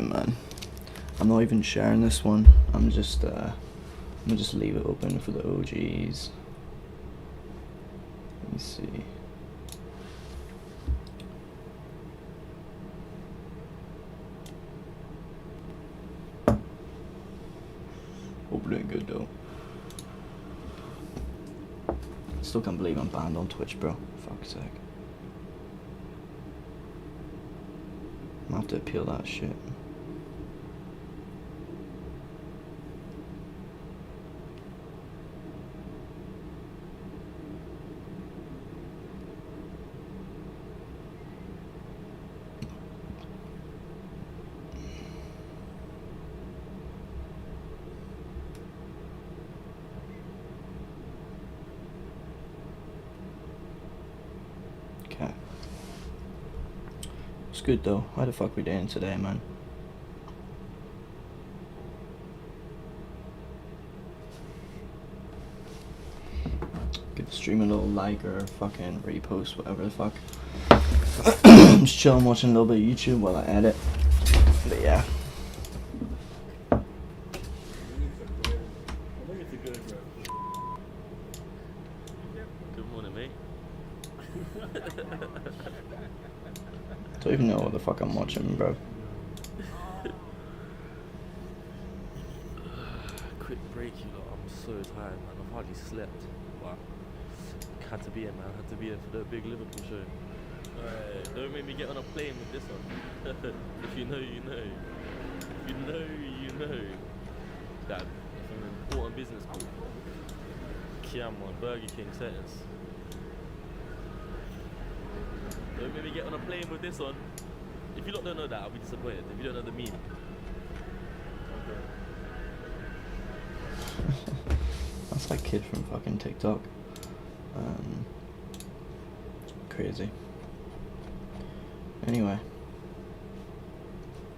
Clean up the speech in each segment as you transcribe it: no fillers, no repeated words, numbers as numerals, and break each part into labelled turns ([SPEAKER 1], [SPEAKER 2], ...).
[SPEAKER 1] man. I'm not even sharing this one. I'm gonna just leave it open for the OGs. Let me see. Hope it ain't good though. Still can't believe I'm banned on Twitch, bro. Fuck's sake. I'm gonna have to appeal that shit. Okay. It's good though. How the fuck we doing today, man? Give the stream a little like or fucking repost, whatever the fuck. I'm just chilling, watching a little bit of YouTube while I edit. But yeah.
[SPEAKER 2] Good morning, mate.
[SPEAKER 1] Don't even know what the fuck I'm watching, bro.
[SPEAKER 2] Quick break, you lot. I'm so tired, man. I've hardly slept. But had to be here, man. Had to be here for the big Liverpool show. Alright, don't make me get on a plane with this one. If you know, you know. If you know, you know. That from an important business call. Kiamon, Burger King settings. Don't make me get on a plane with this one. If you lot don't know that, I'll be disappointed. If you don't know the meme.
[SPEAKER 1] That's that kid from fucking TikTok. Crazy. Anyway.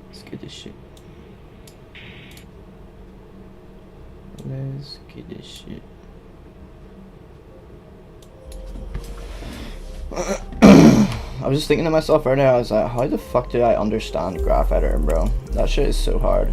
[SPEAKER 1] Let's get this shit. Let's get this shit. I was just thinking to myself earlier, I was like, how the fuck did I understand graph editing, bro? That shit is so hard.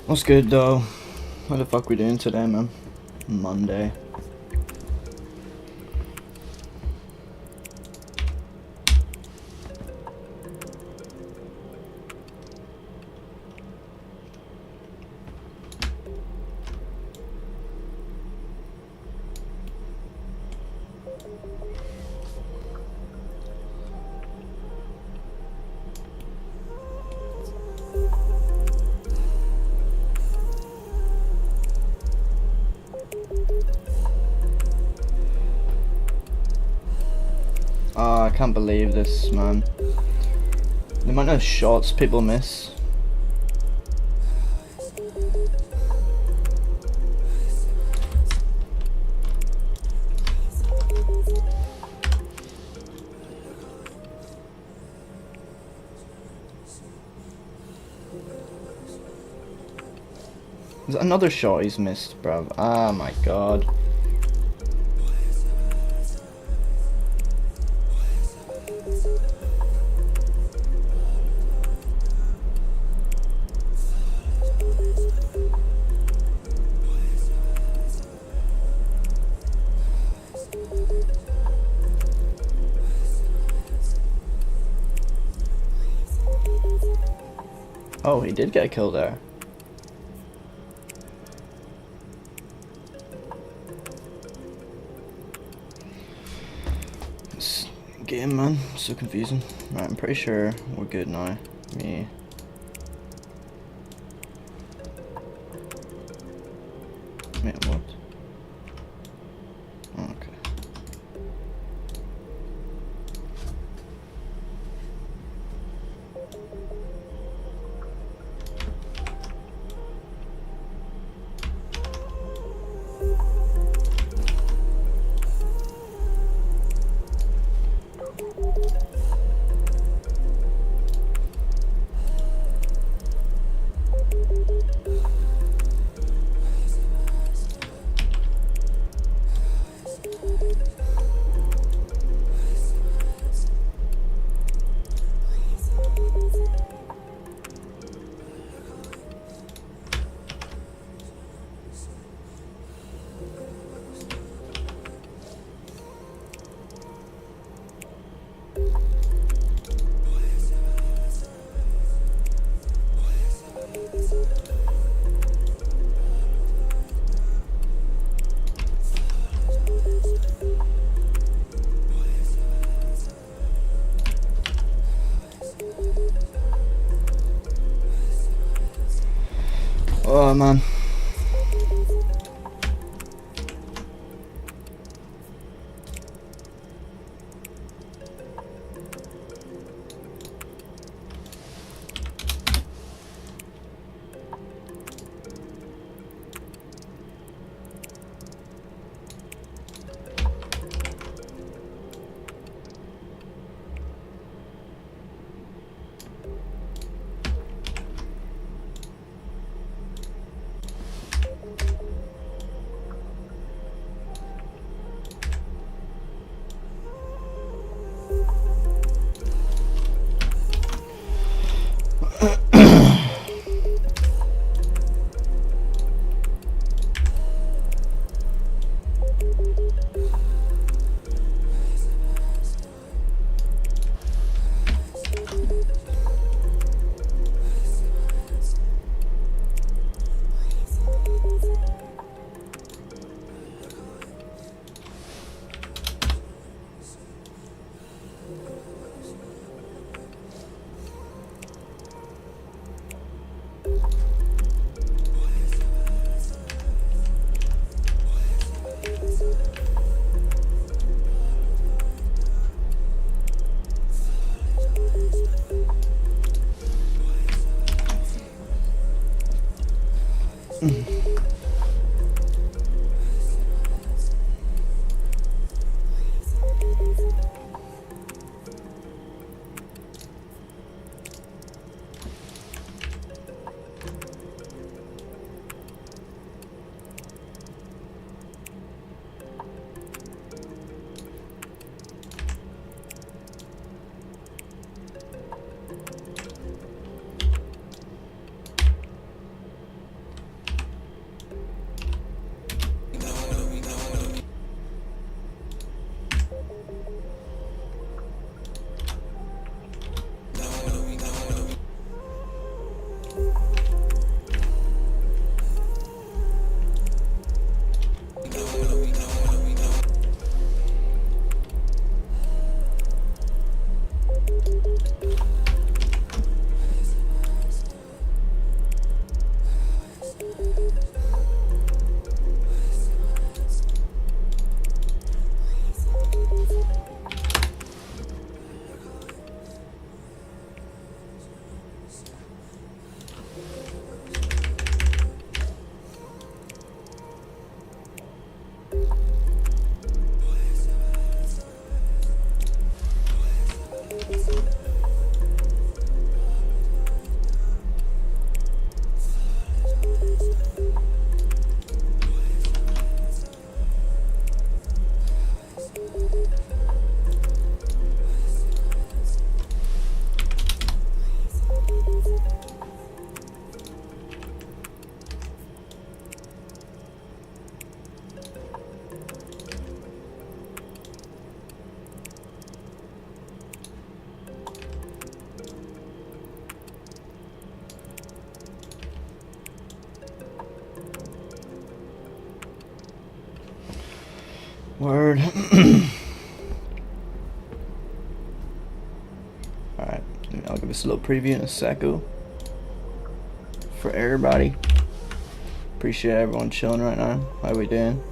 [SPEAKER 1] What's good though? What the fuck we doing today, man? Monday. I can't believe this, man. The amount of shots people miss. There's another shot he's missed, bruv. Ah, my god. Oh, he did get killed there. This game, man, so confusing. Right, I'm pretty sure we're good now. Me. Wait, what? Oh, okay. Oh, man. Word. Alright, I'll give us a little preview in a second for everybody. Appreciate everyone chilling right now. How we doing?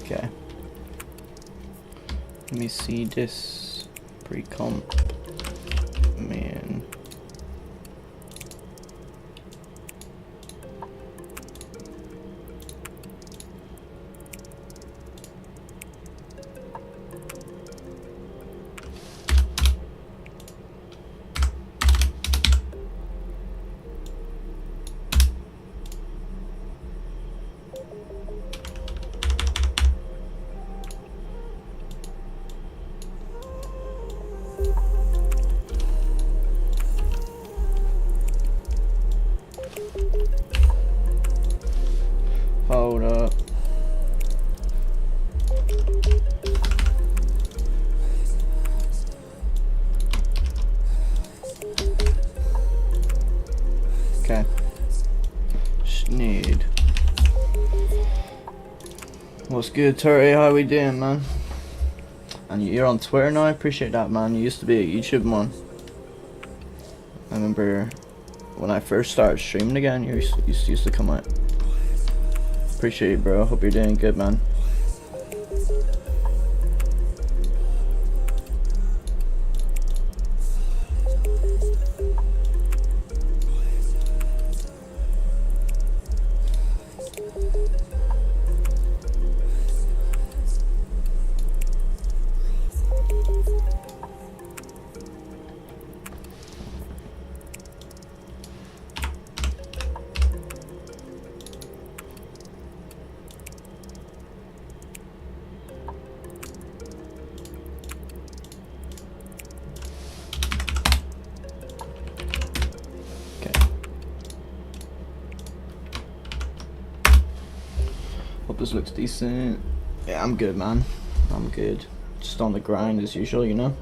[SPEAKER 1] Okay. Let me see this pre-comp, man. Hold up. Okay. Need. What's good, Turry? How we doing, man? And you're on Twitter now? I appreciate that, man. You used to be a YouTube man. I remember when I first started streaming again, you used to come out. Appreciate it, bro. Hope you're doing good, man. Hope this looks decent. Yeah, I'm good, man. I'm good. Just on the grind as usual, you know?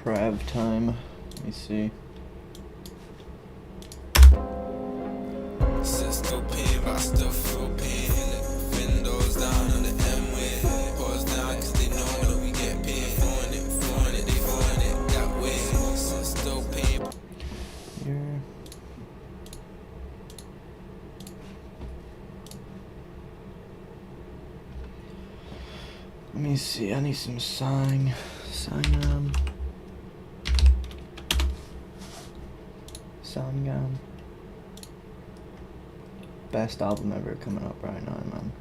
[SPEAKER 1] Prav time. Let me see.
[SPEAKER 3] Still pain, but I still feel pain. Windows down on the M-way. Pause down, cause they know when we get paid. Phone it, they phone it that way. Still pain.
[SPEAKER 1] Here. Let me see. I need some Sangam. Sangam. Best album ever coming up right now, man.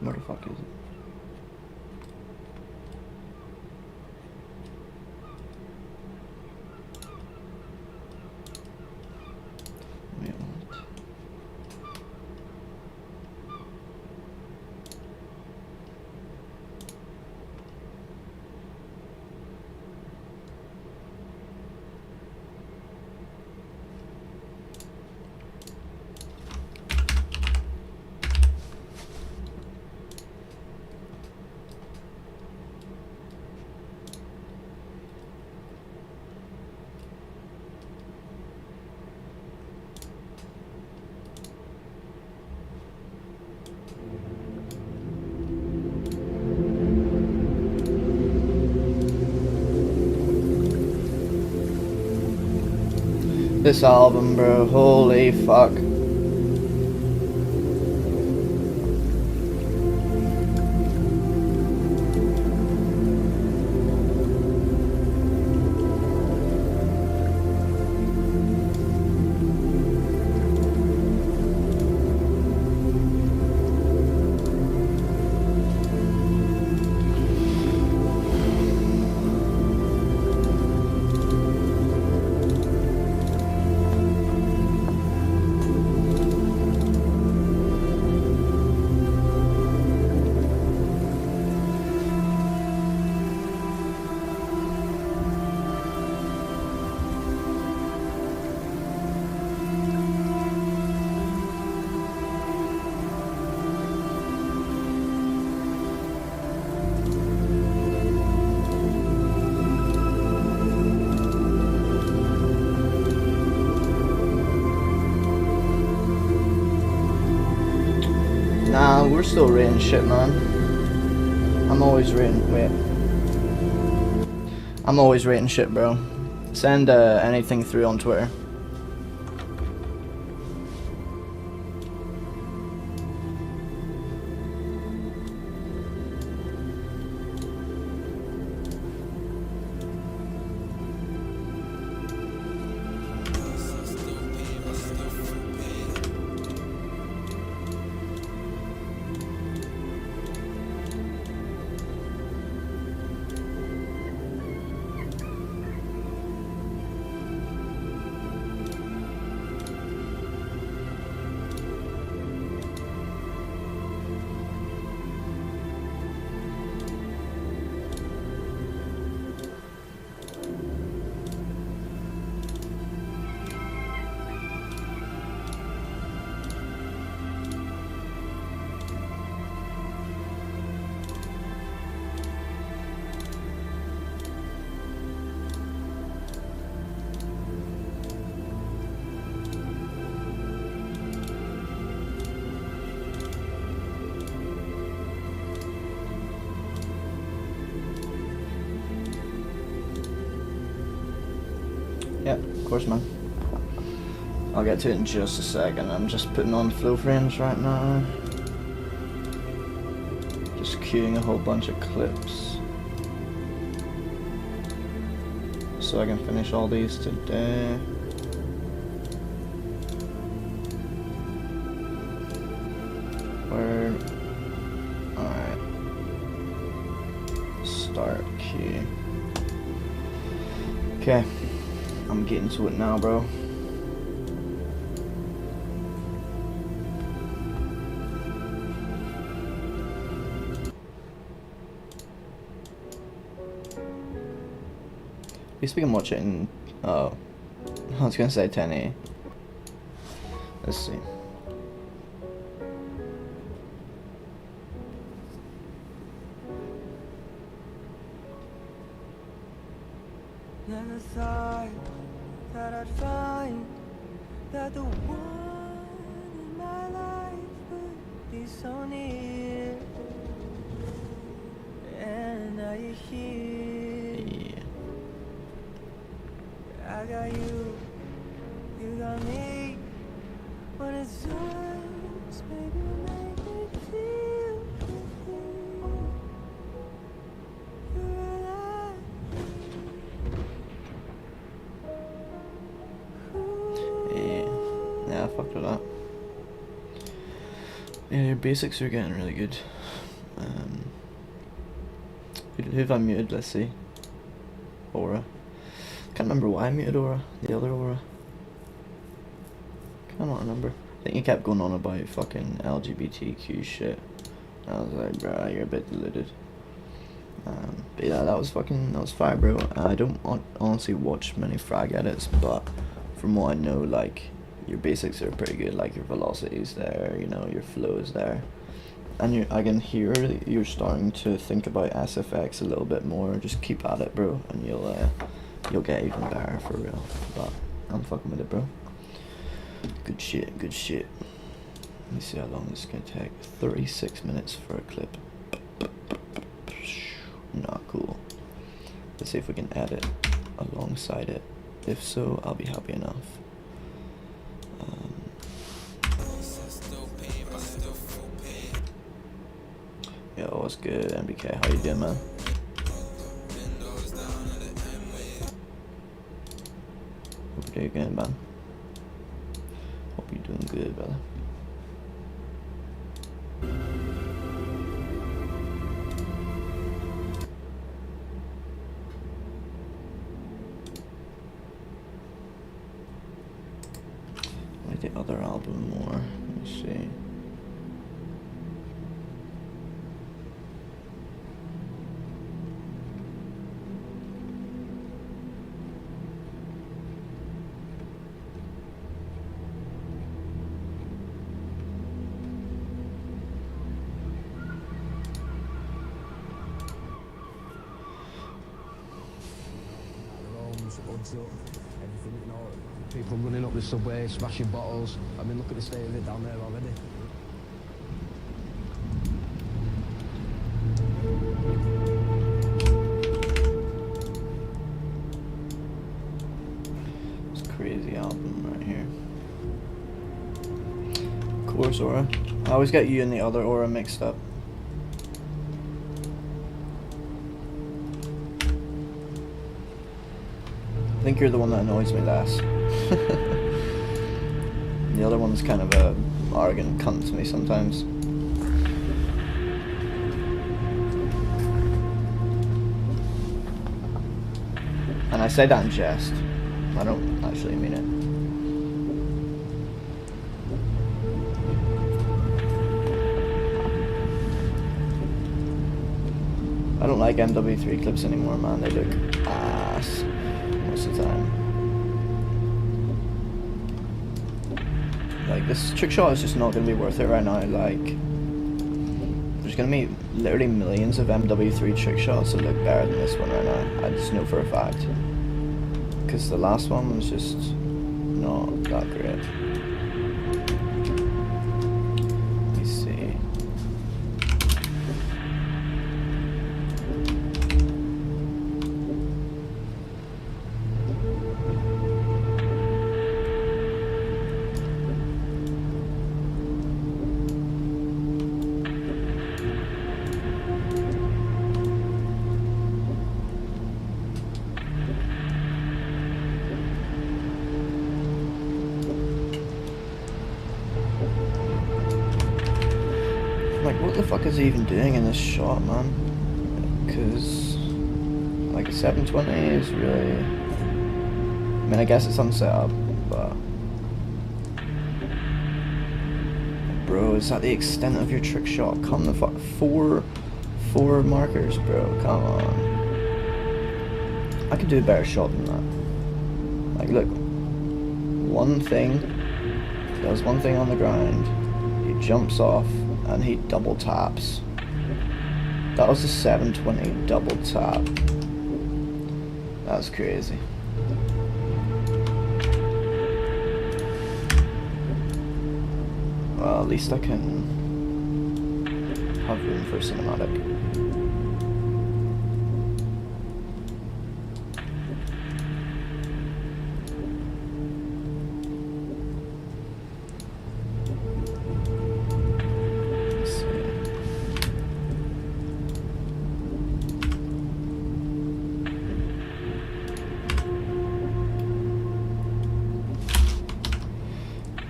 [SPEAKER 1] Where the fuck is it? Wait, what? This album, bro, holy fuck. Nah, we're still rating shit, man. I'm always rating. Wait. I'm always rating shit, bro. Send anything through on Twitter. Yep, of course, man. I'll get to it in just a second. I'm just putting on flow frames right now. Just queuing a whole bunch of clips so I can finish all these today. Word. Alright. Start queue. Okay. I'm getting to it now, bro. You speak much in oh, I was gonna say 1080. Let's see.
[SPEAKER 4] Never thought that I'd find that the one in my life would be so near. And now you're here.
[SPEAKER 1] Yeah.
[SPEAKER 4] I got you, you got me. When it's us, baby, make me feel you're alive.
[SPEAKER 1] with that. Yeah, your basics are getting really good. Who have I muted? Let's see. Aura. Can't remember why I muted Aura. The other Aura. Cannot remember. I think he kept going on about fucking LGBTQ shit. I was like, bro, you're a bit deluded. But yeah, that was fire, bro. I don't honestly watch many frag edits, but from what I know, like, your basics are pretty good. Like, your velocity's there, you know, your flow is there. And I can hear you're starting to think about SFX a little bit more. Just keep at it, bro, and you'll get even better for real. But I'm fucking with it, bro. Good shit, good shit. Let me see how long this is gonna take. 36 minutes for a clip. Not cool. Let's see if we can edit alongside it. If so, I'll be happy enough. Yo, what's good, MBK? How you doing, man? Hope you're doing good, man. Hope you're doing good, brother. Like the other album more. Let me see.
[SPEAKER 5] Up, everything, you know, people running up the subway, smashing bottles. I mean, look at the state of it down there already.
[SPEAKER 1] It's a crazy album right here. Of course, Aura. I always get you and the other Aura mixed up. I think you're the one that annoys me less. The other one's kind of a arrogant cunt to me sometimes. And I say that in jest. I don't actually mean it. I don't like MW3 clips anymore, man. They look ass most of the time. Like, this trick shot is just not going to be worth it right now. Like, there's going to be literally millions of MW3 trick shots that look better than this one right now. I just know for a fact. Because the last one was just not that great. Let me see. Like, what the fuck is he even doing in this shot, man? Because, like, a 720 is really... I mean, I guess it's on setup, but... Bro, is that the extent of your trick shot? Come the fuck... Four markers, bro. Come on. I could do a better shot than that. Like, look. One thing. Does one thing on the ground. He jumps off. And he double taps. That was a 720 double tap. That was crazy. Well, at least I can have room for cinematic.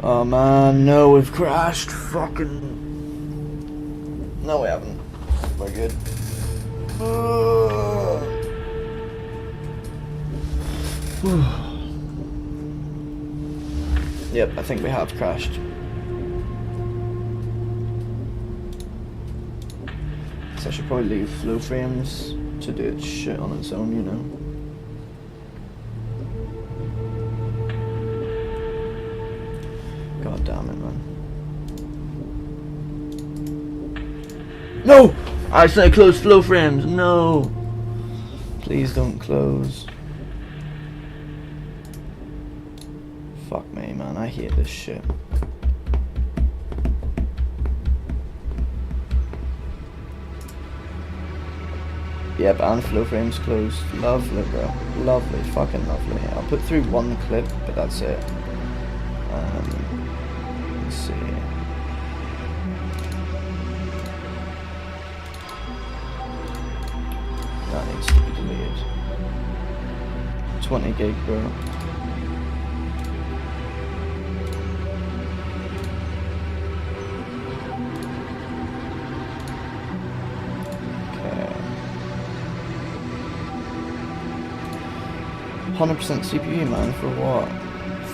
[SPEAKER 1] Oh man, no, we've crashed. Fucking. No, we haven't. We're good. Yep, I think we have crashed. So I should probably leave flow frames to do its shit on its own, you know. God damn it, man. No! I said close flow frames. No! Please don't close. Fuck me, man. I hate this shit. Yep, and flow frames closed. Lovely, bro. Lovely. Fucking lovely. I'll put through one clip, but that's it. Let's see. That needs to be deleted. 20 gig, bro. Okay. 100% CPU, man. For what?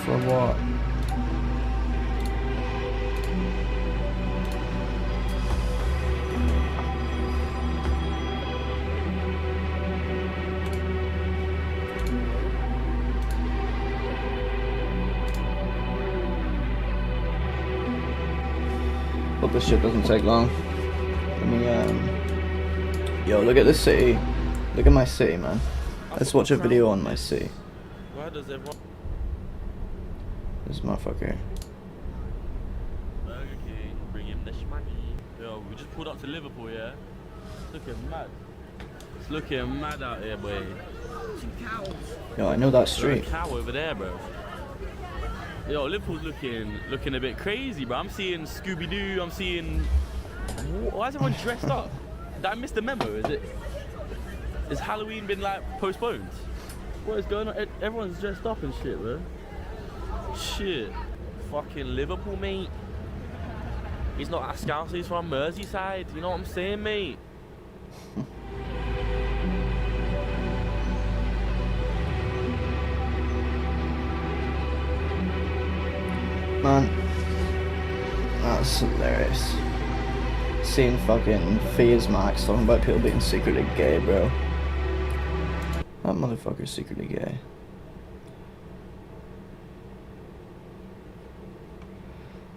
[SPEAKER 1] For what? Hope this shit doesn't take long. Let me, yo, look at this city. Look at my city, man. Let's watch a video on my city.
[SPEAKER 2] Why does everyone...
[SPEAKER 1] This motherfucker.
[SPEAKER 2] Burger King, bring him the shmoney. Yo, we just pulled up to Liverpool, yeah? It's looking mad. It's looking mad out here, boy.
[SPEAKER 1] Yo, I know that
[SPEAKER 2] There's a
[SPEAKER 1] street.
[SPEAKER 2] cow over there, bro. Yo, Liverpool's looking a bit crazy, bro. I'm seeing Scooby-Doo, I'm seeing... Why is everyone dressed up? Did I miss the memo? Has Halloween been, like, postponed? What is going on? Everyone's dressed up and shit, bro. Shit. Fucking Liverpool, mate. He's not a Scouser, he's from Merseyside. You know what I'm saying, mate?
[SPEAKER 1] Man, that's hilarious. Seeing fucking FaZe Max talking about people being secretly gay, bro. That motherfucker's secretly gay.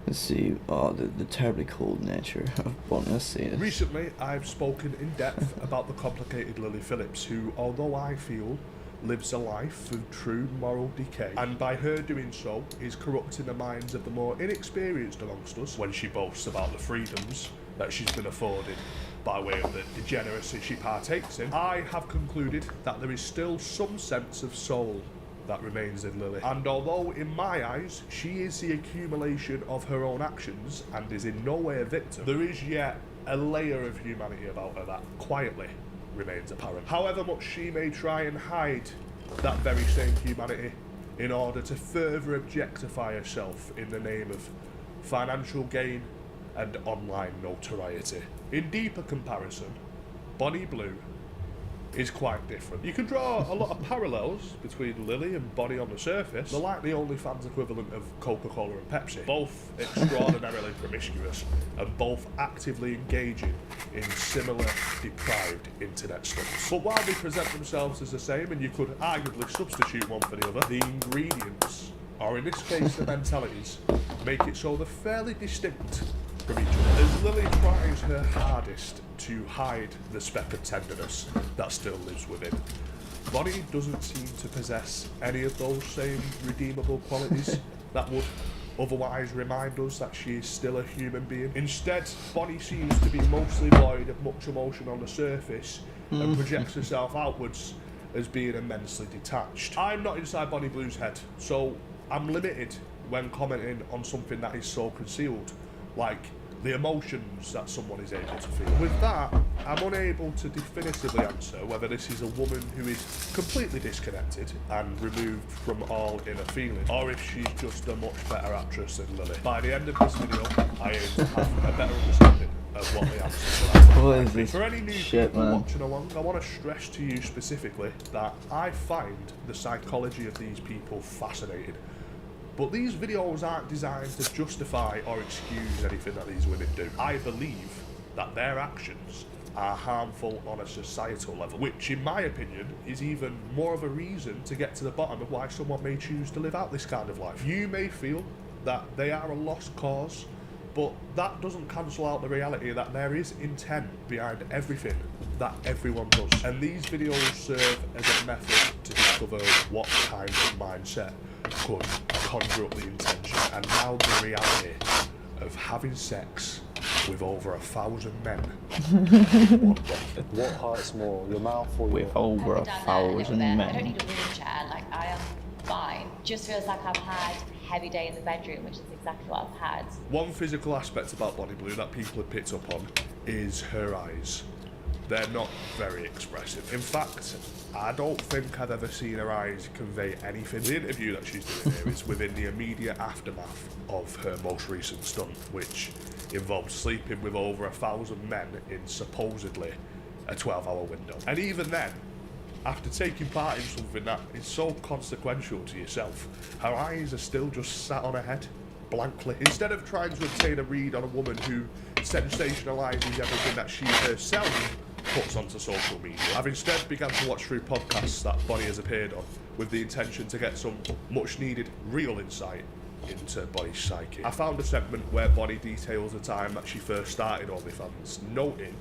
[SPEAKER 1] Let's see, oh, the terribly cold nature of Bonus scenes.
[SPEAKER 6] Recently, I've spoken in depth about the complicated Lily Phillips, who, although I feel, lives a life of true moral decay, and by her doing so is corrupting the minds of the more inexperienced amongst us when she boasts about the freedoms that she's been afforded by way of the degeneracy she partakes in. I have concluded that there is still some sense of soul that remains in Lily, and although in my eyes she is the accumulation of her own actions and is in no way a victim, there is yet a layer of humanity about her that quietly remains apparent. However much she may try and hide that very same humanity in order to further objectify herself in the name of financial gain and online notoriety. In deeper comparison, Bonnie Blue is quite different. You can draw a lot of parallels between Lily and Bonnie on the surface. They're like the OnlyFans equivalent of Coca-Cola and Pepsi. Both extraordinarily promiscuous and both actively engaging in similar deprived internet stunts. But while they present themselves as the same, and you could arguably substitute one for the other, the ingredients, or in this case the mentalities, make it so they're fairly distinct from each other. As Lily tries her hardest to hide the speck of tenderness that still lives within, Bonnie doesn't seem to possess any of those same redeemable qualities that would otherwise remind us that she is still a human being. Instead, Bonnie seems to be mostly void of much emotion on the surface and projects herself outwards as being immensely detached. I'm not inside Bonnie Blue's head, so I'm limited when commenting on something that is so concealed, like the emotions that someone is able to feel. With that, I'm unable to definitively answer whether this is a woman who is completely disconnected and removed from all inner feeling, or if she's just a much better actress than Lily. By the end of this video, I aim to have a better understanding of what the answer to that
[SPEAKER 1] What
[SPEAKER 6] might
[SPEAKER 1] is
[SPEAKER 6] be.
[SPEAKER 1] this
[SPEAKER 6] For any new
[SPEAKER 1] shit,
[SPEAKER 6] people
[SPEAKER 1] man?
[SPEAKER 6] watching along, I want to stress to you specifically that I find the psychology of these people fascinating. But these videos aren't designed to justify or excuse anything that these women do. I believe that their actions are harmful on a societal level, which in my opinion is even more of a reason to get to the bottom of why someone may choose to live out this kind of life. You may feel that they are a lost cause, but that doesn't cancel out the reality that there is intent behind everything that everyone does. And these videos serve as a method to discover what kind of mindset could conjure up the intention and now the reality of having sex with over 1,000 men.
[SPEAKER 7] What hurts more, your mouth or your...
[SPEAKER 1] With over
[SPEAKER 8] I've done that a little
[SPEAKER 1] 1,000
[SPEAKER 8] bit. I don't
[SPEAKER 1] men.
[SPEAKER 8] need a wheelchair, like I am fine. Just feels like I've had a heavy day in the bedroom, which is exactly what I've had.
[SPEAKER 6] One physical aspect about Bonnie Blue that people have picked up on is her eyes. They're not very expressive. In fact, I don't think I've ever seen her eyes convey anything. The interview that she's doing here is within the immediate aftermath of her most recent stunt, which involved sleeping with over 1,000 men in supposedly a 12-hour window. And even then, after taking part in something that is so consequential to yourself, her eyes are still just sat on her head, blankly. Instead of trying to obtain a read on a woman who sensationalises everything that she herself puts onto social media, I've instead begun to watch through podcasts that Bonnie has appeared on with the intention to get some much needed real insight into Bonnie's psyche. I found a segment where Bonnie details the time that she first started OnlyFans, noting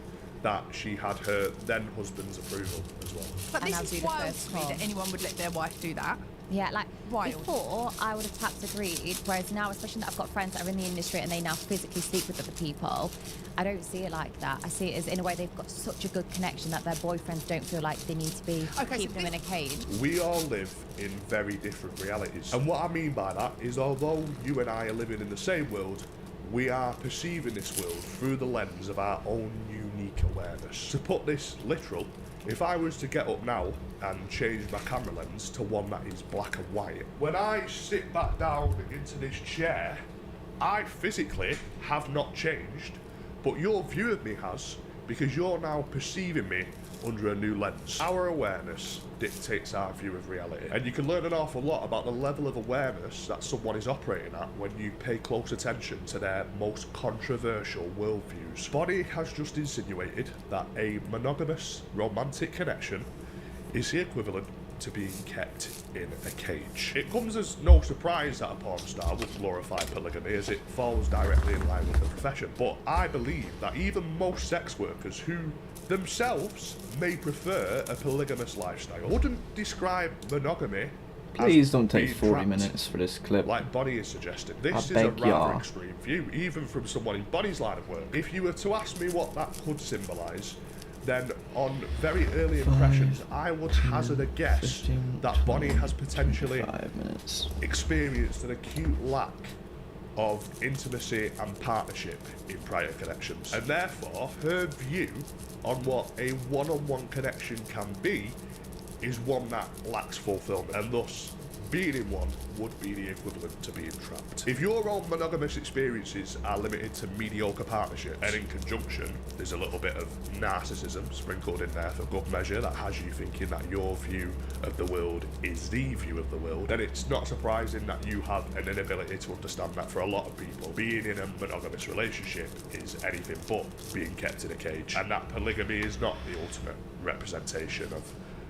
[SPEAKER 6] that she had her then husband's approval as well.
[SPEAKER 9] But
[SPEAKER 8] And I'll
[SPEAKER 9] this
[SPEAKER 8] do
[SPEAKER 9] is
[SPEAKER 8] the
[SPEAKER 9] wild
[SPEAKER 8] first
[SPEAKER 9] to me
[SPEAKER 8] call.
[SPEAKER 9] that anyone would let their wife do that.
[SPEAKER 8] Yeah, like
[SPEAKER 9] Wild.
[SPEAKER 8] before I would have perhaps agreed, whereas now, especially that I've got friends that are in the industry and they now physically sleep with other people, I don't see it like that. I see it as in a way they've got such a good connection that their boyfriends don't feel like they need to be
[SPEAKER 9] Okay, so
[SPEAKER 8] keeping them in a cage.
[SPEAKER 6] We all live in very different realities. And what I mean by that is although you and I are living in the same world, we are perceiving this world through the lens of our own unique awareness. To put this literal, if I was to get up now and change my camera lens to one that is black and white, when I sit back down into this chair, I physically have not changed, but your view of me has, because you're now perceiving me under a new lens. Our awareness dictates our view of reality, and you can learn an awful lot about the level of awareness that someone is operating at when you pay close attention to their most controversial worldviews. Bonnie has just insinuated that a monogamous romantic connection is the equivalent to being kept in a cage. It comes as no surprise that a porn star would glorify polygamy, as it falls directly in line with the profession. But I believe that even most sex workers who themselves may prefer a polygamous lifestyle wouldn't describe monogamy
[SPEAKER 1] Please
[SPEAKER 6] as
[SPEAKER 1] don't take
[SPEAKER 6] being
[SPEAKER 1] 40
[SPEAKER 6] trapped,
[SPEAKER 1] is for this clip.
[SPEAKER 6] like Bonnie is suggesting. This
[SPEAKER 1] I
[SPEAKER 6] is a
[SPEAKER 1] beg
[SPEAKER 6] rather
[SPEAKER 1] ya.
[SPEAKER 6] extreme view, even from someone in Bonnie's line of work. If you were to ask me what that could symbolise, then on very early impressions, I would hazard a guess
[SPEAKER 1] 15,
[SPEAKER 6] that Bonnie has potentially
[SPEAKER 1] 5 minutes.
[SPEAKER 6] experienced an acute lack of intimacy and partnership in prior connections. And therefore, her view on what a one-on-one connection can be is one that lacks fulfillment, and thus being in one would be the equivalent to being trapped. If your own monogamous experiences are limited to mediocre partnerships, and in conjunction there's a little bit of narcissism sprinkled in there for good measure that has you thinking that your view of the world is the view of the world, then it's not surprising that you have an inability to understand that for a lot of people, being in a monogamous relationship is anything but being kept in a cage, and that polygamy is not the ultimate representation of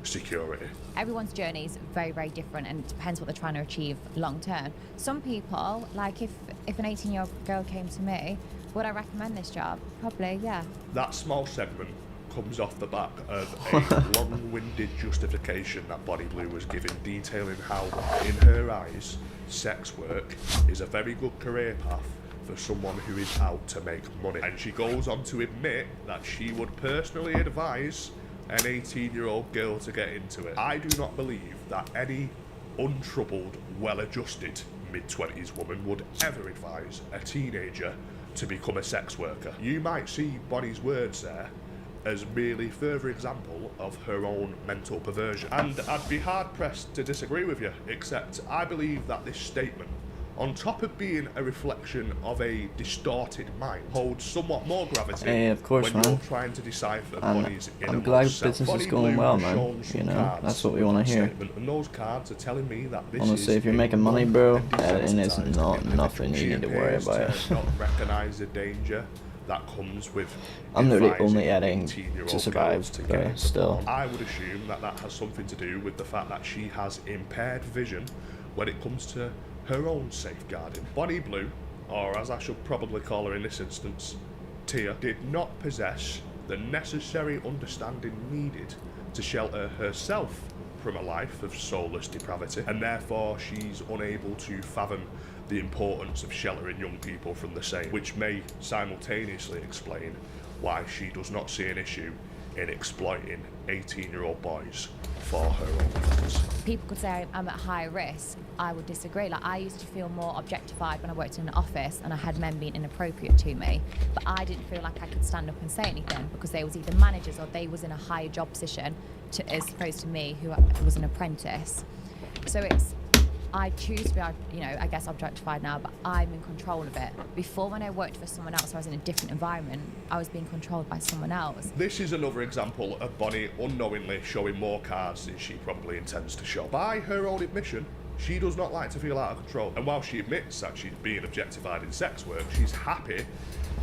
[SPEAKER 6] security.
[SPEAKER 8] Everyone's journey is very, very different and it depends what they're trying to achieve long term. Some people, like if an 18-year-old girl came to me, would I recommend this job? Probably, yeah.
[SPEAKER 6] That small segment comes off the back of a long-winded justification that Bonnie Blue was giving, detailing how, in her eyes, sex work is a very good career path for someone who is out to make money. And she goes on to admit that she would personally advise an 18-year-old girl to get into it. I do not believe that any untroubled, well-adjusted mid-20s woman would ever advise a teenager to become a sex worker. You might see Bonnie's words there as merely further example of her own mental perversion. And I'd be hard pressed to disagree with you, except I believe that this statement, on top of being a reflection of a distorted mind, holds somewhat more gravity
[SPEAKER 1] Hey, of course,
[SPEAKER 6] when
[SPEAKER 1] man.
[SPEAKER 6] you're trying to decipher Bonnie's innermost
[SPEAKER 1] I'm glad
[SPEAKER 6] self.
[SPEAKER 1] business is
[SPEAKER 6] Bonnie
[SPEAKER 1] going
[SPEAKER 6] Blue
[SPEAKER 1] well,
[SPEAKER 6] has
[SPEAKER 1] man.
[SPEAKER 6] shown some
[SPEAKER 1] You know,
[SPEAKER 6] cards
[SPEAKER 1] that's what we
[SPEAKER 6] with
[SPEAKER 1] want
[SPEAKER 6] that
[SPEAKER 1] to hear.
[SPEAKER 6] statement, and those cards are telling me that this
[SPEAKER 1] Honestly,
[SPEAKER 6] is
[SPEAKER 1] if you're
[SPEAKER 6] a
[SPEAKER 1] making
[SPEAKER 6] young
[SPEAKER 1] money, bro,
[SPEAKER 6] and
[SPEAKER 1] editing is
[SPEAKER 6] desensitized
[SPEAKER 1] not
[SPEAKER 6] individual.
[SPEAKER 1] nothing you
[SPEAKER 6] She
[SPEAKER 1] need to worry
[SPEAKER 6] appears
[SPEAKER 1] about.
[SPEAKER 6] to not recognise the danger that comes with
[SPEAKER 1] I'm literally
[SPEAKER 6] advising
[SPEAKER 1] only editing
[SPEAKER 6] 18-year-old
[SPEAKER 1] to survive,
[SPEAKER 6] girls to
[SPEAKER 1] but
[SPEAKER 6] get into
[SPEAKER 1] still.
[SPEAKER 6] porn. I would assume that that has something to do with the fact that she has impaired vision when it comes to her own safeguarding. Bonnie Blue, or as I should probably call her in this instance, Tia, did not possess the necessary understanding needed to shelter herself from a life of soulless depravity, and therefore she's unable to fathom the importance of sheltering young people from the same, which may simultaneously explain why she does not see an issue in exploiting 18-year-old boys for her own ends.
[SPEAKER 8] People could say I'm at high risk. I would disagree. Like, I used to feel more objectified when I worked in an office and I had men being inappropriate to me, but I didn't feel like I could stand up and say anything because they was either managers or they was in a higher job position as opposed to me, who was an apprentice. So I choose to be, I guess objectified now, but I'm in control of it. Before, when I worked for someone else, I was in a different environment, I was being controlled by someone else.
[SPEAKER 6] This is another example of Bonnie unknowingly showing more cards than she probably intends to show. By her own admission, she does not like to feel out of control. And while she admits that she's being objectified in sex work, she's happy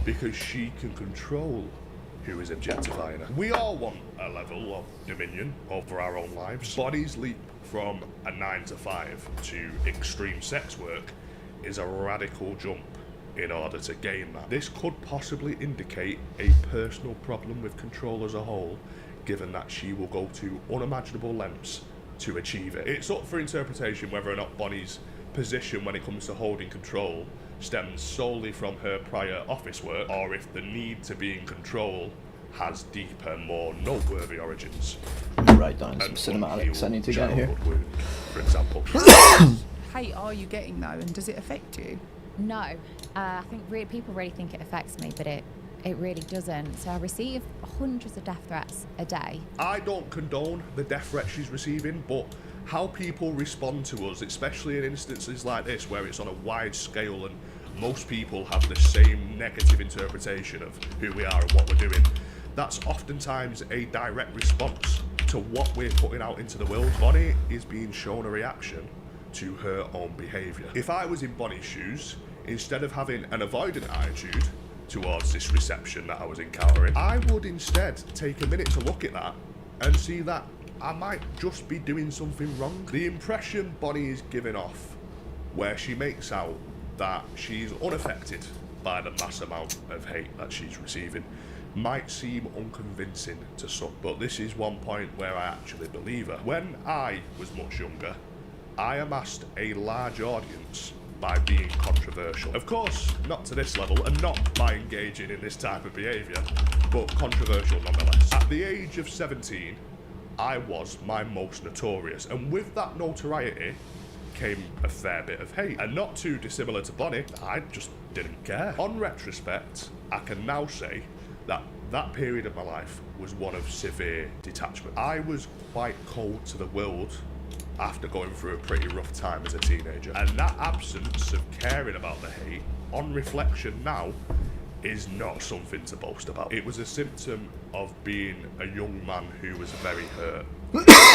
[SPEAKER 6] because she can control who is objectifying her. We all want a level of dominion over our own lives. Bonnie's leap from a 9 to 5 to extreme sex work is a radical jump in order to gain that. This could possibly indicate a personal problem with control as a whole, given that she will go to unimaginable lengths to achieve it. It's up for interpretation whether or not Bonnie's position when it comes to holding control stems solely from her prior office work, or if the need to be in control has deeper, more noteworthy origins.
[SPEAKER 1] Write down some cinematics I need to get here.
[SPEAKER 6] Childhood wound, for example.
[SPEAKER 9] Hate are you getting though, and does it affect you?
[SPEAKER 8] No, I think people really think it affects me, but it really doesn't. So I receive hundreds of death threats a day.
[SPEAKER 6] I don't condone the death threat she's receiving, but how people respond to us, especially in instances like this where it's on a wide scale and most people have the same negative interpretation of who we are and what we're doing, that's oftentimes a direct response to what we're putting out into the world. Bonnie is being shown a reaction to her own behaviour. If I was in Bonnie's shoes, instead of having an avoidant attitude towards this reception that I was encountering, I would instead take a minute to look at that and see that I might just be doing something wrong. The impression Bonnie is giving off, where she makes out that she's unaffected by the mass amount of hate that she's receiving, might seem unconvincing to some, but this is one point where I actually believe her. When I was much younger, I amassed a large audience by being controversial. Of course, not to this level, and not by engaging in this type of behaviour, but controversial nonetheless. At the age of 17, I was my most notorious, and with that notoriety came a fair bit of hate. And not too dissimilar to Bonnie, I just didn't care. On retrospect, I can now say that that period of my life was one of severe detachment. I was quite cold to the world after going through a pretty rough time as a teenager. And that absence of caring about the hate, on reflection now, is not something to boast about. It was a symptom of being a young man who was very hurt.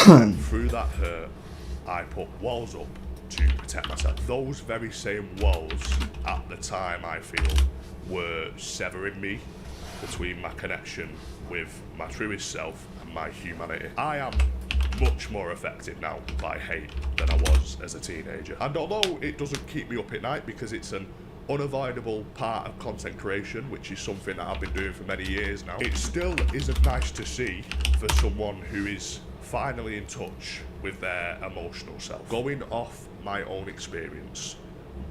[SPEAKER 6] And through that hurt, I put walls up to protect myself. Those very same walls, at the time, I feel, were severing me between my connection with my truest self and my humanity. I am much more affected now by hate than I was as a teenager. And although it doesn't keep me up at night because it's an unavoidable part of content creation, which is something that I've been doing for many years now, it still isn't nice to see for someone who is finally in touch with their emotional self. Going off my own experience,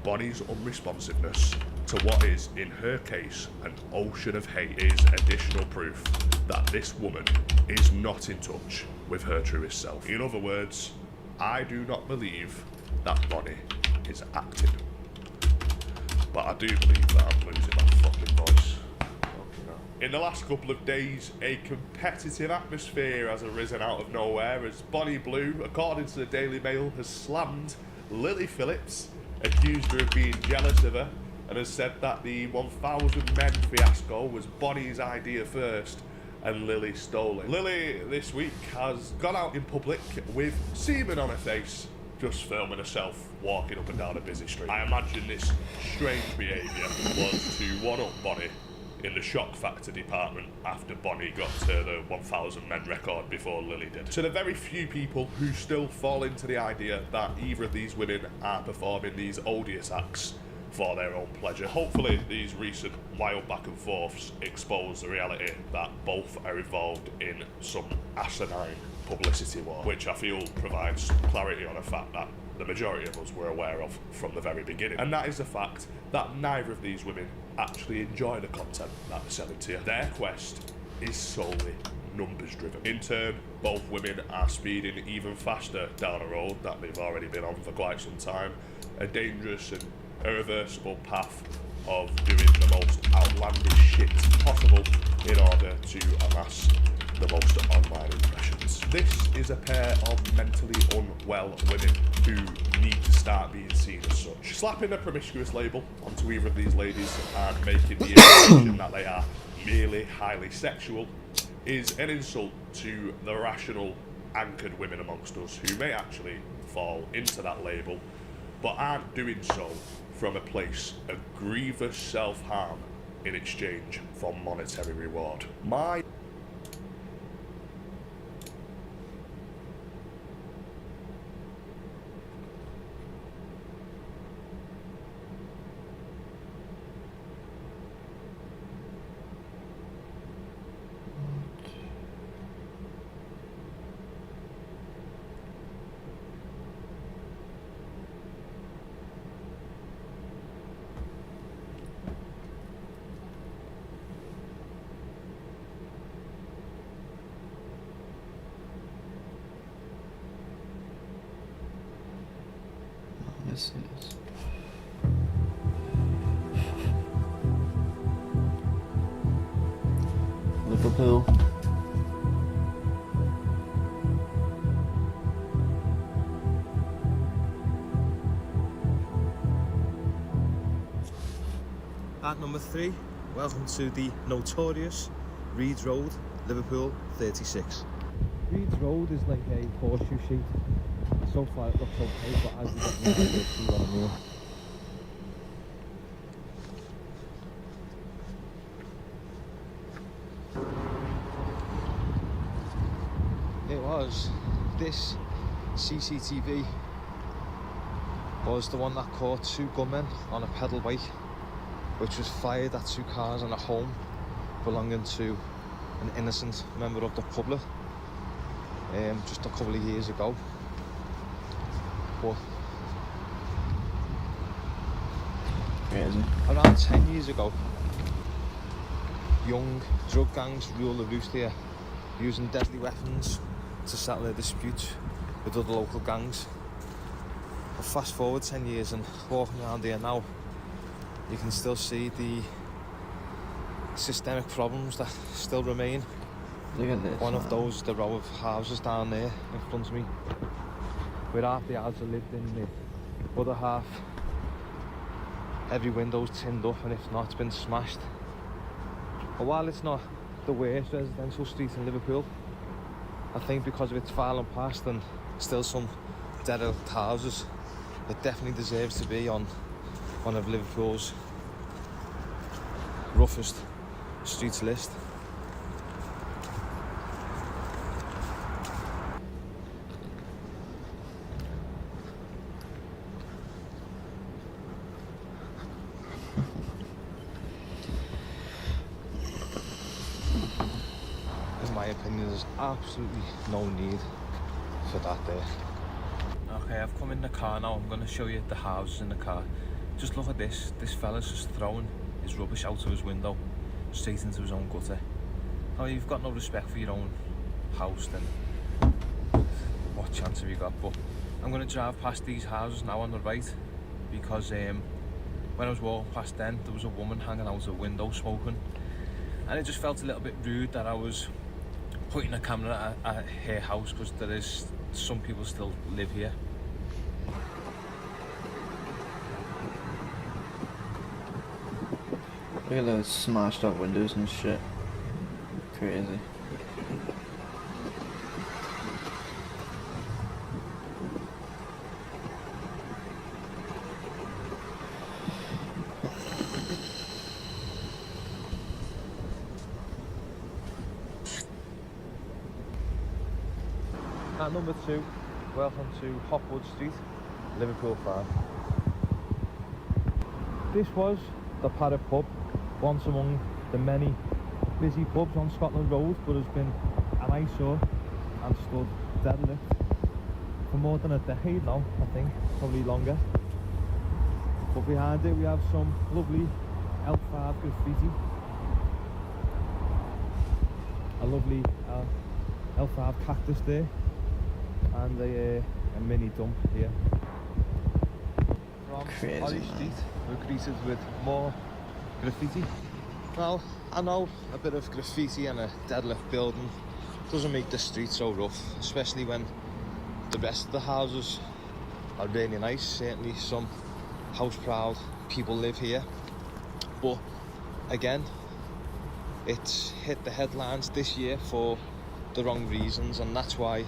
[SPEAKER 6] Bonnie's unresponsiveness to what is, in her case, an ocean of hate is additional proof that this woman is not in touch with her truest self. In other words, I do not believe that Bonnie is acting. But I do believe that I'm losing my fucking In the last couple of days, a competitive atmosphere has arisen out of nowhere as Bonnie Blue, according to the Daily Mail, has slammed Lily Phillips, accused her of being jealous of her, and has said that the 1,000 men fiasco was Bonnie's idea first and Lily stole it. Lily this week has gone out in public with semen on her face, just filming herself walking up and down a busy street. I imagine this strange behaviour was to one-up Bonnie in the shock factor department after Bonnie got to the 1,000 men record before Lily did. To the very few people who still fall into the idea that either of these women are performing these odious acts for their own pleasure, hopefully these recent wild back and forths expose the reality that both are involved in some asinine publicity war, which I feel provides clarity on a fact that the majority of us were aware of from the very beginning. And that is the fact that neither of these women actually enjoy the content that they're selling to you. Their quest is solely numbers driven. In turn, both women are speeding even faster down a road that they've already been on for quite some time, a dangerous and irreversible path of doing the most outlandish shit possible in order to amass the most online impressions. This is a pair of mentally unwell women who need to start being seen as such. Slapping a promiscuous label onto either of these ladies and making the impression that they are merely highly sexual is an insult to the rational, anchored women amongst us who may actually fall into that label, but aren't doing so from a place of grievous self-harm in exchange for monetary reward.
[SPEAKER 1] Yes, it is. Liverpool.
[SPEAKER 10] At number 3, welcome to the notorious Reeds Road, Liverpool 36.
[SPEAKER 11] Reeds Road is like a horseshoe shape. So far it looks okay, but as you get near you'll see what I mean. It was this CCTV was the one that caught 2 gunmen on a pedal bike, which was fired at 2 cars and a home belonging to an innocent member of the public just a couple of years ago. But
[SPEAKER 1] Crazy.
[SPEAKER 11] around 10 years ago, young drug gangs rule the roost here, using deadly weapons to settle their disputes with other local gangs. But fast forward 10 years and walking around here now, you can still see the systemic problems that still remain.
[SPEAKER 1] Look at this.
[SPEAKER 11] One of those, the row of houses down there in front of me, where half the houses lived in, the other half, every window's tinned up, and if not, it's been smashed. But while it's not the worst residential street in Liverpool, I think because of its fallen past and still some derelict houses, it definitely deserves to be on one of Liverpool's roughest streets list. In my opinion, there's absolutely no need for that there. Okay, I've come in the car now. I'm going to show you the houses in the car. Just look at this. This fella's just throwing his rubbish out of his window, straight into his own gutter. Now, you've got no respect for your own house, then what chance have you got? But I'm going to drive past these houses now on the right, because when I was walking past then, there was a woman hanging out a window smoking. and it just felt a little bit rude that I was pointing a camera at her house, because there is some people still live here.
[SPEAKER 1] Look at those smashed up windows and shit. Crazy.
[SPEAKER 11] At number 2, welcome to Hopwood Street, Liverpool Farm. This was the Parrot Pub, once among the many busy pubs on Scotland Road, but has been an eyesore and stood deadlit for more than a decade now, I think, probably longer. But behind it we have some lovely L5 graffiti, a lovely L5 cactus there, and a mini dump here. From
[SPEAKER 1] Crazy,
[SPEAKER 11] Holly
[SPEAKER 1] man.
[SPEAKER 11] Street, we're greeted with more graffiti. Well, I know a bit of graffiti and a deadlift building doesn't make the street so rough, especially when the rest of the houses are really nice. Certainly some house proud people live here, but again, it's hit the headlines this year for the wrong reasons, and that's why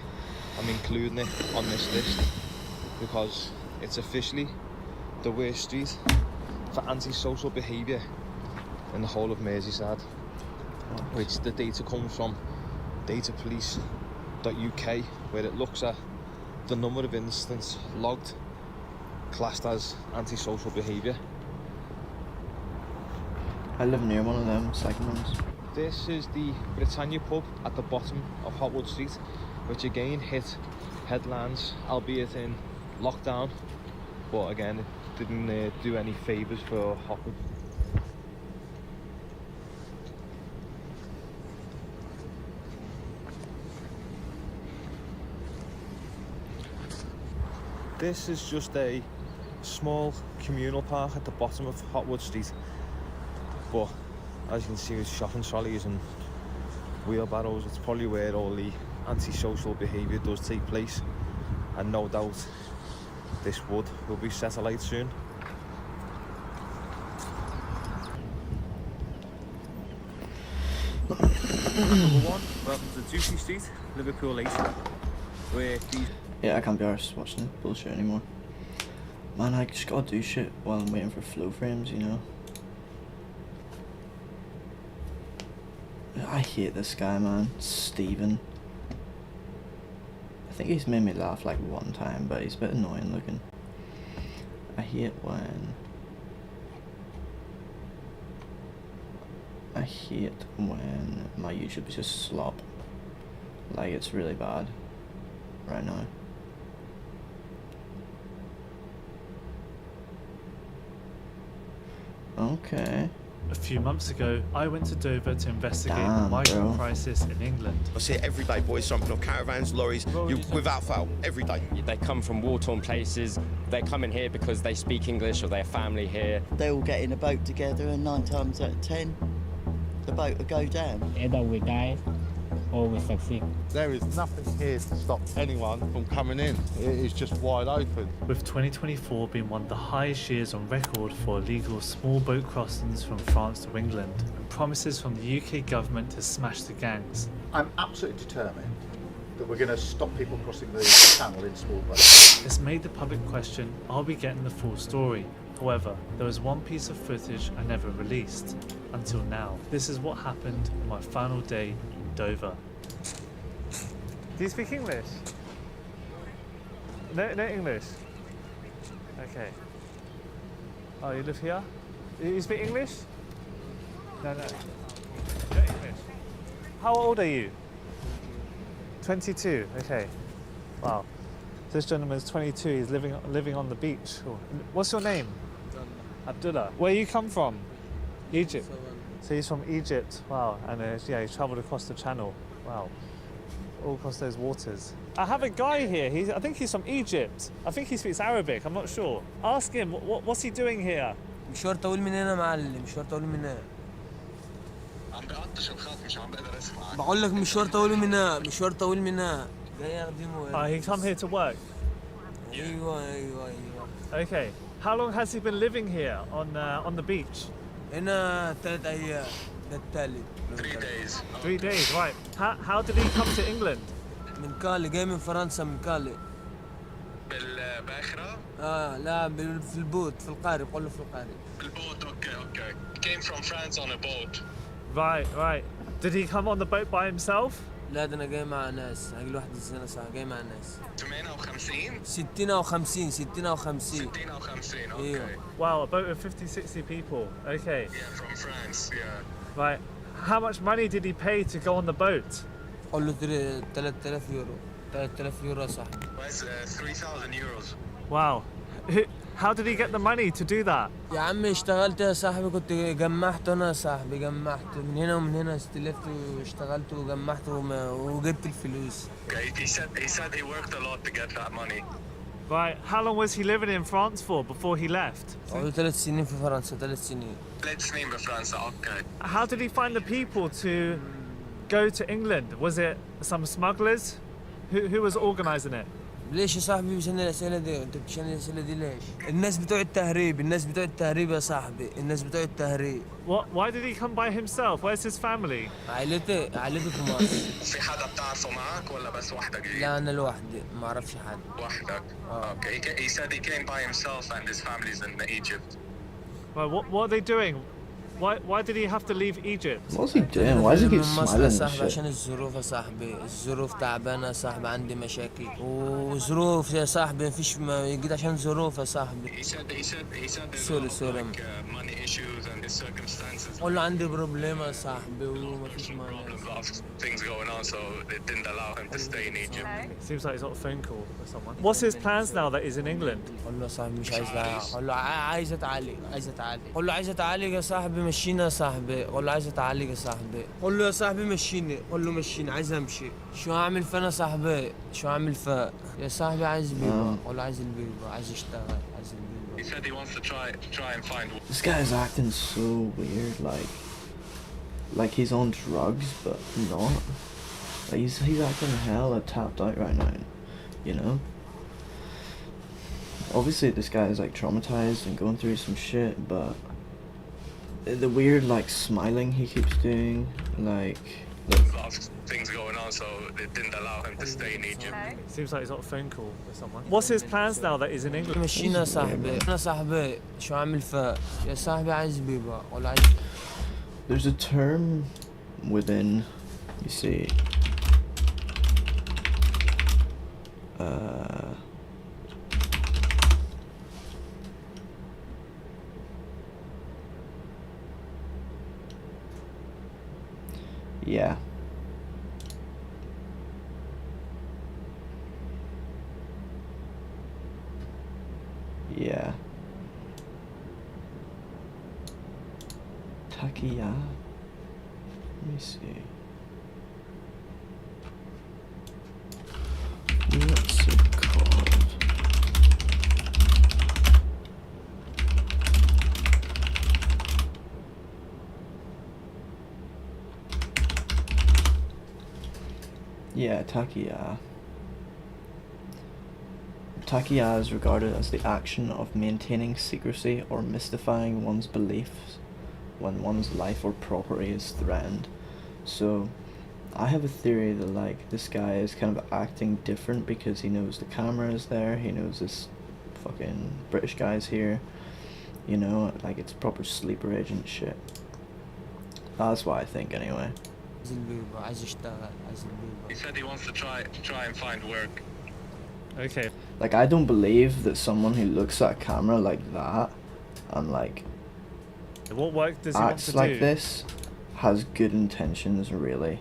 [SPEAKER 11] I'm including it on this list, because it's officially the worst street for antisocial behaviour in the whole of Merseyside, which the data comes from datapolice.uk, where it looks at the number of incidents logged classed as antisocial behaviour.
[SPEAKER 1] I live near one of them second ones.
[SPEAKER 11] This is the Britannia pub at the bottom of Hopwood Street, which again hit headlines, albeit in lockdown, but again it didn't do any favours for Hopwood. This is just a small communal park at the bottom of Hopwood Street, but as you can see with shopping trolleys and wheelbarrows, it's probably where all the antisocial behaviour does take place, and no doubt this wood will be set alight soon. Number 1, welcome to Ducie Street, Liverpool 8, where these...
[SPEAKER 1] Yeah, I can't be arsed watching this bullshit anymore. Man, I just gotta do shit while I'm waiting for flow frames, you know? I hate this guy, man. Steven. I think he's made me laugh like one time, but he's a bit annoying looking. I hate when my YouTube is just slop. Like, it's really bad right now. Okay.
[SPEAKER 12] A few months ago, I went to Dover to investigate the migrant crisis in England.
[SPEAKER 13] I see it every day, boys jumping on caravans, lorries, without fail, every day.
[SPEAKER 14] They come from war-torn places. They're coming here because they speak English or they have family here.
[SPEAKER 15] They all get in a boat together, and 9 times out of 10, the boat will go down.
[SPEAKER 16] Either we die or we succeed.
[SPEAKER 17] There is nothing here to stop anyone from coming in. It is just wide open.
[SPEAKER 12] With 2024 being one of the highest years on record for illegal small boat crossings from France to England, and promises from the UK government to smash the gangs.
[SPEAKER 18] I'm absolutely determined that we're going to stop people crossing the channel in small boats.
[SPEAKER 12] This made the public question, are we getting the full story? However, there was one piece of footage I never released, until now. This is what happened on my final day in Dover. Do you speak English? No English? Okay. Oh, you live here? You speak English? No. No English. How old are you? 22, okay. Wow. This gentleman's 22, he's living on the beach. What's your name? Abdullah. Where you come from? Egypt. So he's from Egypt. Wow. And yeah, he travelled across the channel. Wow. All across those waters. I have a guy here. I think he's from Egypt. I think he speaks Arabic. I'm not sure. Ask him. What's he doing here?
[SPEAKER 19] مشوار طويل من هنا معلم. مشوار طويل من هنا. بقول لك مشوار طويل منها مشوار طويل منها جاي اخدمه.
[SPEAKER 12] Oh, he come here to work.
[SPEAKER 19] ايوه.
[SPEAKER 12] Okay. How long has he been living here on the beach?
[SPEAKER 19] هنا 3 ايام ده التالت.
[SPEAKER 3] 3 days.
[SPEAKER 12] 3 days, right. How did he come to England?
[SPEAKER 19] من كالي جاي من فرنسا من كالي.
[SPEAKER 3] بالباخرة؟
[SPEAKER 19] لا في البوت في القارب قول له في القارب.
[SPEAKER 3] بالبوت okay. Came from France on a boat.
[SPEAKER 12] Right. Did he come on the boat by himself?
[SPEAKER 19] لا ده انا جاي مع ناس هاجي لوحدي السنة صح جاي مع ناس.
[SPEAKER 3] 58
[SPEAKER 19] 60 أو 50 60 أو 50
[SPEAKER 3] okay.
[SPEAKER 12] Wow, a boat of 50-60 people. Okay.
[SPEAKER 3] Yeah, from France, yeah.
[SPEAKER 12] Right. How much money did he pay to go on the boat?
[SPEAKER 19] قول له 3000 يورو 3000 يورو صح.
[SPEAKER 3] Was 3000 euros.
[SPEAKER 12] Wow. How did he get the money to do that?
[SPEAKER 19] يا عمي اشتغلت يا صاحبي كنت جمعت انا يا صاحبي جمعت من هنا ومن هنا استلفت واشتغلت وجمعت وجبت الفلوس.
[SPEAKER 3] Okay, he said he worked a lot to get that money.
[SPEAKER 12] Right. How long was he living in France for before he left?
[SPEAKER 19] قعدوا 3 سنين في فرنسا 3 سنين.
[SPEAKER 3] 3 سنين بفرنسا okay.
[SPEAKER 12] How did he find the people to go to England? Was it some smugglers? Who was organizing it?
[SPEAKER 19] ليش يا صاحبي بتشان الأسئلة دي؟ أنت بتشان الأسئلة دي ليش؟ الناس بتوع التهريب يا صاحبي، الناس بتوع التهريب.
[SPEAKER 12] Why did he come by himself? Where's his family?
[SPEAKER 19] عائلتي في مصر.
[SPEAKER 3] في حدا بتعرفه معك ولا بس وحدك جاي؟
[SPEAKER 19] لا أنا لوحدي، ما أعرفش حد.
[SPEAKER 3] وحدك. Okay. He said he came by himself and his family's in Egypt.
[SPEAKER 12] Well, what are they doing? Why did he have to leave Egypt?
[SPEAKER 1] What's he doing? Why does he keep smiling and shit?
[SPEAKER 19] عشان الظروف يا صاحبي، الظروف تعبانة يا صاحبي عندي مشاكل وظروف يا صاحبي مفيش جيت عشان ظروف يا صاحبي.
[SPEAKER 3] He said
[SPEAKER 19] sorry.
[SPEAKER 3] money issues and his circumstances.
[SPEAKER 19] قول له عندي بروبليم يا صاحبي ومفيش مانع.
[SPEAKER 3] Things going on so it didn't allow him to stay in Egypt.
[SPEAKER 12] Seems like he's got a phone call with someone. What's his plans now that he's in England?
[SPEAKER 19] قول له يا صاحبي مش عايز قول له عايز اتعالج قول له عايز اتعالج يا صاحبي مشينا يا صاحبي قول له عايز اتعالج يا صاحبي قول له يا صاحبي مشيني قول له مشيني عايز امشي شو هعمل فين يا صاحبي شو هعمل فين يا صاحبي عايز بيبا قول له عايز البيبا عايز اشتغل عايز البيبا.
[SPEAKER 3] He said he wants to try and find.
[SPEAKER 1] This guy's acting so weird, like he's on drugs, but not. Like he's acting hella tapped out right now, you know. Obviously, this guy is like traumatized and going through some shit, but the weird like smiling he keeps doing, like.
[SPEAKER 3] Things going on, so it didn't allow him to stay in Egypt.
[SPEAKER 12] Seems like he's got a phone call with someone. What's his plans now that he's in England?
[SPEAKER 19] مشينا يا صاحبي أنا صاحبي شو عامل فيها يا صاحبي عايز بيبا ولا عايز.
[SPEAKER 1] There's a term within, you see. Yeah. Yeah. Takiya. Let me see. What's it called? Yeah, takiya. Takiya is regarded as the action of maintaining secrecy or mystifying one's beliefs when one's life or property is threatened. So, I have a theory that like this guy is kind of acting different because he knows the camera is there, he knows this fucking British guy's here, you know, like it's proper sleeper agent shit. That's what I think anyway.
[SPEAKER 3] He said he wants to try and find work.
[SPEAKER 12] Okay.
[SPEAKER 1] Like I don't believe that someone who looks at a camera like that and like
[SPEAKER 12] what work does he want to
[SPEAKER 1] acts like
[SPEAKER 12] do?
[SPEAKER 1] this has good intentions really.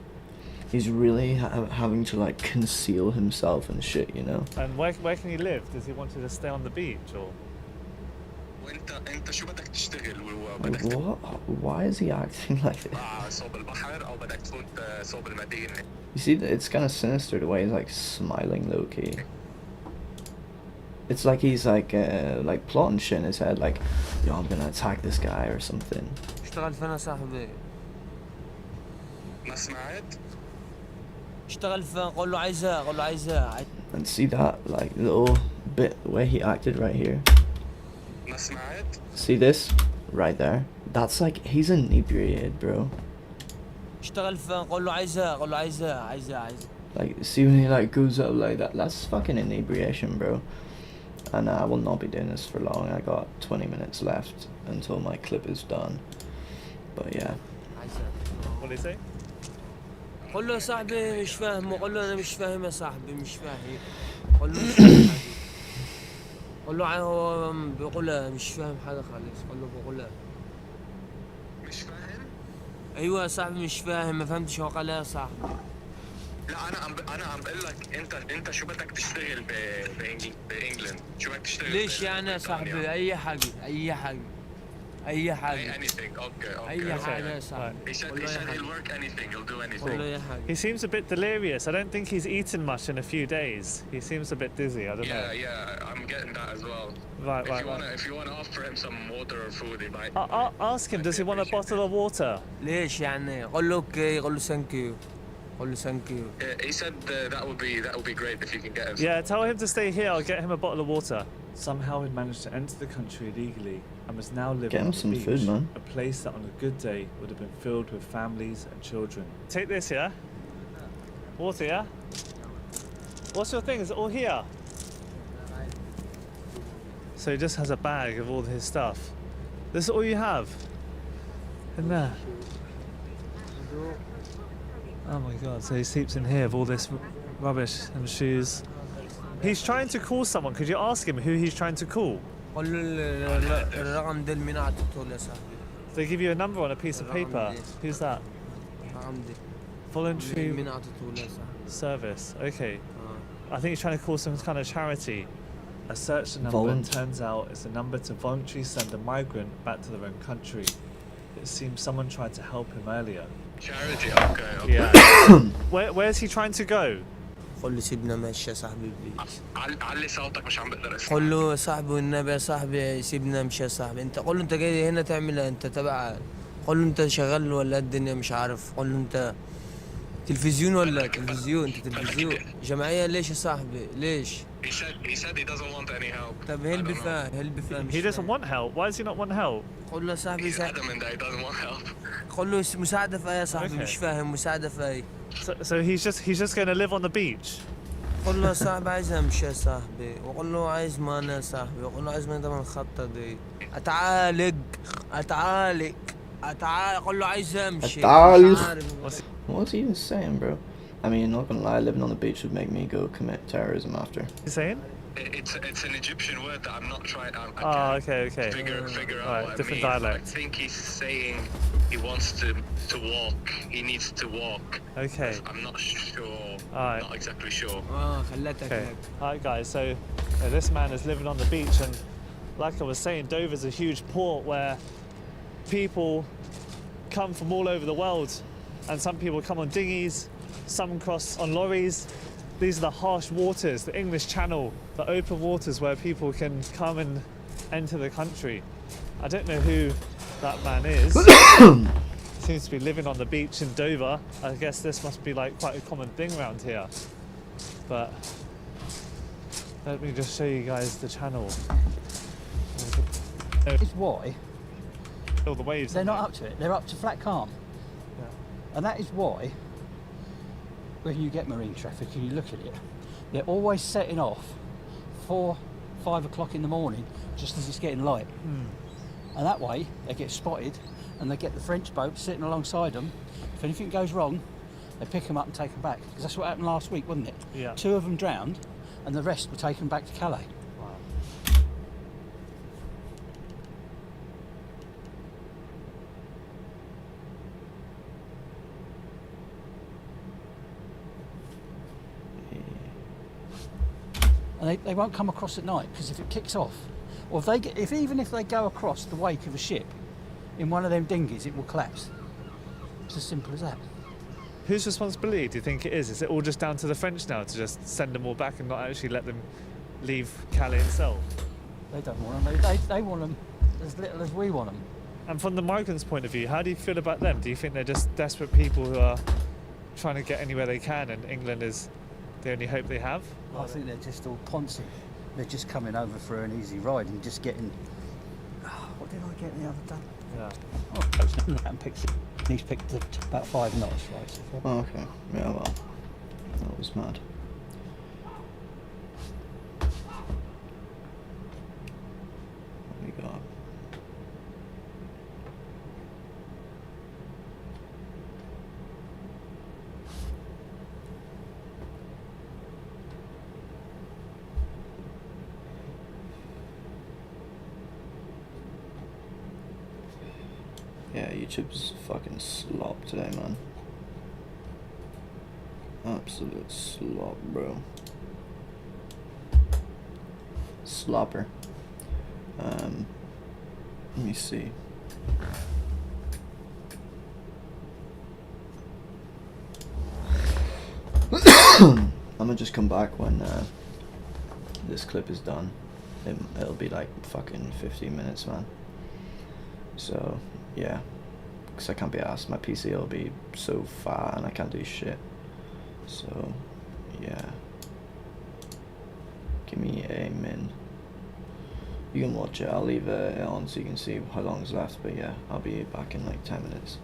[SPEAKER 1] He's really having to like conceal himself and shit, you know.
[SPEAKER 12] And where can he live? Does he want to just stay on the beach or?
[SPEAKER 1] Like, what? Why is he acting like this? You see, it's kind of sinister the way he's like smiling low key. It's like he's like plotting shit in his head, like, yo, I'm gonna attack this guy or something.
[SPEAKER 19] ما سمعت؟ اشتغل فين؟ قول له عايزها قول له عايزها.
[SPEAKER 1] And see that like little bit the way he acted right here.
[SPEAKER 19] ما سمعت؟
[SPEAKER 1] See this right there? That's like he's inebriated, bro.
[SPEAKER 19] اشتغل فين؟ قول له عايزها قول له عايزها عايزها.
[SPEAKER 1] Like see when he like goes up like that. That's fucking inebriation, bro. And I will not be doing this for long. I got 20 minutes left until my clip is done. But yeah.
[SPEAKER 12] What did he say?
[SPEAKER 19] قول له يا صاحبي مش فاهمه. قول له انا مش فاهم يا صاحبي مش فاهم. قول له مش فاهم حاجة. قول له هو بيقول مش فاهم حاجة خالص. قول له بقول مش فاهم؟ ايوه يا صاحبي مش فاهم ما فهمتش هو قال ايه يا صاحبي. لا انا عم بقول لك انت شو بدك تشتغل بانجلند؟ شو بدك تشتغل؟ ليش يعني يا صاحبي اي حاجة اي حاجة اي حاجة. anything okay. اي حاجة يا صاحبي. He said he'll work anything, he'll do anything.
[SPEAKER 12] He seems a bit delirious. I don't think he's eaten much in a few days. He seems a bit dizzy. I don't know.
[SPEAKER 19] Yeah, I'm getting that as well.
[SPEAKER 12] Right.
[SPEAKER 19] If you wanna offer him some water or food, he might.
[SPEAKER 12] Ask him, does he want a bottle of water?
[SPEAKER 19] ليش يعني؟ قول له اوكي قول له thank you. قول له thank you. He said that would be great if you can get him.
[SPEAKER 12] Yeah, tell him to stay here. I'll get him a bottle of water.
[SPEAKER 20] Somehow he managed to enter the country illegally and was now living
[SPEAKER 1] Get him
[SPEAKER 20] on the
[SPEAKER 1] some
[SPEAKER 20] beach,
[SPEAKER 1] food, man.
[SPEAKER 20] a place that on a good day would have been filled with families and children.
[SPEAKER 12] Take this, yeah? Water, yeah? What's your thing? Is it all here? So he just has a bag of all his stuff. This is all you have? In there? Oh my god, so he sleeps in here with all this rubbish and shoes. He's trying to call someone. Could you ask him who he's trying to call?
[SPEAKER 19] قول له الرقم ده اللي اعطيته له يا صاحبي.
[SPEAKER 12] They give you a number on a piece of paper. Who's that?
[SPEAKER 19] الرقم ده.
[SPEAKER 12] Voluntary
[SPEAKER 19] اللي اعطيته له يا صاحبي.
[SPEAKER 12] service. Okay. I think he's trying to call some kind of charity.
[SPEAKER 20] A search the number turns out it's a number to voluntarily send a migrant back to their own country. It seems someone tried to help him earlier.
[SPEAKER 19] Charity, okay.
[SPEAKER 12] Yeah. Where's he trying to go?
[SPEAKER 19] قول له سيبنا ماشي يا صاحبي بليز. علي صوتك مش عم بقدر اسمع. قول له يا صاحبي والنبي يا صاحبي سيبنا امشي يا صاحبي. انت قول له انت جاي هنا تعمل انت تبع. قول له انت شغال ولا الدنيا مش عارف. قول له انت تلفزيون ولا تلفزيون. انت تلفزيون جمعية ليش يا صاحبي ليش؟ He said he doesn't want any help. طب هلبي فاهم.
[SPEAKER 12] He doesn't want help. Why does he not want help?
[SPEAKER 19] قول له يا صاحبي
[SPEAKER 2] He's adamant that he doesn't want help.
[SPEAKER 19] قول له مساعدة في ايه يا صاحبي مش فاهم مساعدة في ايه.
[SPEAKER 12] So he's just going to live on the beach.
[SPEAKER 19] قول له يا صاحبي عايز امشي يا صاحبي وقول له عايز مانا يا صاحبي وقول له عايز مانا من الخطة دي. اتعالج قول له عايز امشي.
[SPEAKER 1] What's he even saying, bro? I mean, not gonna lie, living on the beach would make me go commit terrorism after.
[SPEAKER 12] You saying?
[SPEAKER 2] It's an Egyptian word that I'm not trying.
[SPEAKER 12] Okay.
[SPEAKER 2] Figure out
[SPEAKER 12] right,
[SPEAKER 2] what
[SPEAKER 12] different
[SPEAKER 2] it means.
[SPEAKER 12] dialect.
[SPEAKER 2] I think he's saying he wants to walk. He needs to walk.
[SPEAKER 12] Okay.
[SPEAKER 2] I'm not sure.
[SPEAKER 12] Alright.
[SPEAKER 2] Not exactly sure.
[SPEAKER 12] Okay. Alright, guys. So this man is living on the beach, and like I was saying, Dover's a huge port where people come from all over the world, and some people come on dinghies, some cross on lorries. These are the harsh waters, the English Channel, the open waters where people can come and enter the country. I don't know who that man is. Seems to be living on the beach in Dover. I guess this must be like quite a common thing around here. But let me just show you guys the channel.
[SPEAKER 21] It's why
[SPEAKER 12] all the waves.
[SPEAKER 21] They're not up to it. They're up to flat calm.
[SPEAKER 12] Yeah.
[SPEAKER 21] And that is why when you get marine traffic and you look at it, they're always setting off 4-5 o'clock in the morning just as it's getting light. And that way they get spotted and they get the French boat sitting alongside them. If anything goes wrong, they pick them up and take them back. Because that's what happened last week, wasn't it?
[SPEAKER 12] Yeah.
[SPEAKER 21] 2 of them drowned and the rest were taken back to Calais.
[SPEAKER 12] Wow.
[SPEAKER 21] And they won't come across at night because if it kicks off, or even if they go across the wake of a ship in one of them dinghies, it will collapse. It's as simple as that.
[SPEAKER 12] Whose responsibility do you think it is? Is it all just down to the French now to just send them all back and not actually let them leave Calais itself?
[SPEAKER 21] They don't want them. They want them as little as we want them.
[SPEAKER 12] And from the migrants' point of view, how do you feel about them? Do you think they're just desperate people who are trying to get anywhere they can, and England is the only hope they have?
[SPEAKER 21] I think they're just all poncy. They're just coming over for an easy ride and just getting. What did I get the other day?
[SPEAKER 12] Yeah.
[SPEAKER 21] Oh, close to that and he's picked about 5 knots, right? So
[SPEAKER 1] Oh, okay. Yeah, well, that was mad. What we got? Yeah, YouTube's fucking slop today, man. Absolute slop, bro. Slopper. Let me see. I'm gonna just come back when this clip is done. It'll be like fucking 15 minutes, man. So yeah, because I can't be asked. My PC will be so far and I can't do shit. So yeah, give me a min. You can watch it. I'll leave it on so you can see how long is left. But yeah, I'll be back in like 10 minutes.